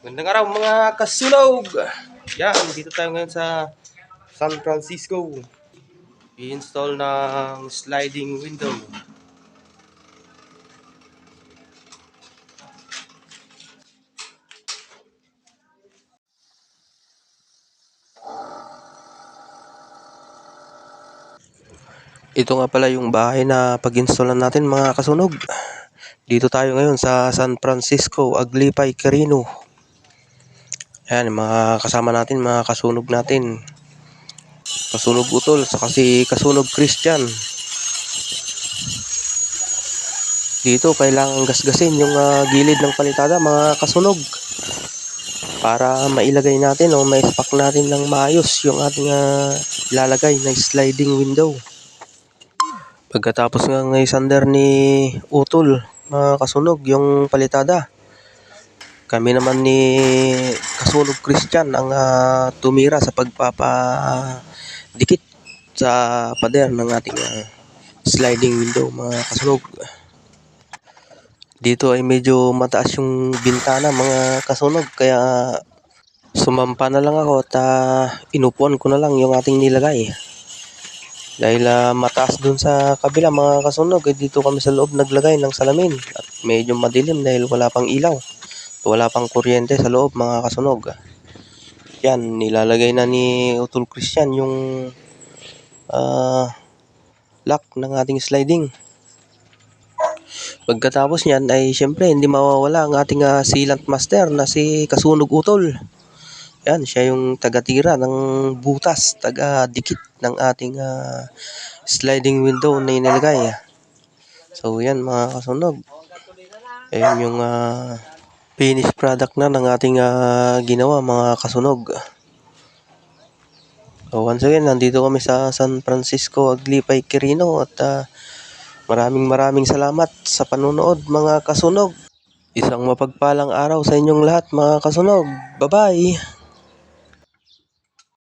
Magandang araw mga kasunog! Yan, dito tayo ngayon sa San Francisco. I-install ng sliding window. Ito nga pala yung bahay na pag-installan natin mga kasunog. Dito tayo ngayon sa San Francisco, Aglipay, Quirino. Yan, mga kasama natin, mga kasunog natin. Kasunog Utol, saka si Kasunog Christian. Dito kailangan gasgasin yung gilid ng palitada mga kasunog. Para mailagay natin o ma-stock natin ng maayos yung ating ilalagay na sliding window. Pagkatapos nga isander ni Utol, mga kasunog, yung palitada, kami naman ni Kasunog Christian ang tumira sa pagpapadikit sa pader ng ating sliding window mga kasunog. Dito ay medyo mataas yung bintana mga kasunog, kaya sumampa na lang ako at inupuan ko na lang yung ating nilagay. Dahil mataas dun sa kabila mga kasunog, dito kami sa loob naglagay ng salamin at medyo madilim dahil wala pang ilaw. Wala pang kuryente sa loob mga kasunog. Yan, nilalagay na ni Utol Christian yung lock ng ating sliding. Pagkatapos niyan ay syempre hindi mawawala ang ating sealant master na si Kasunog Utol. Yan, siya yung taga-tira ng butas, taga-dikit ng ating sliding window na inilagay. So yan mga kasunog. Ayun yung finished product na ng ating ginawa mga kasunog. So once again, nandito kami sa San Francisco, Aglipay, Quirino at maraming salamat sa panonood mga kasunog. Isang mapagpalang araw sa inyong lahat mga kasunog. Bye-bye!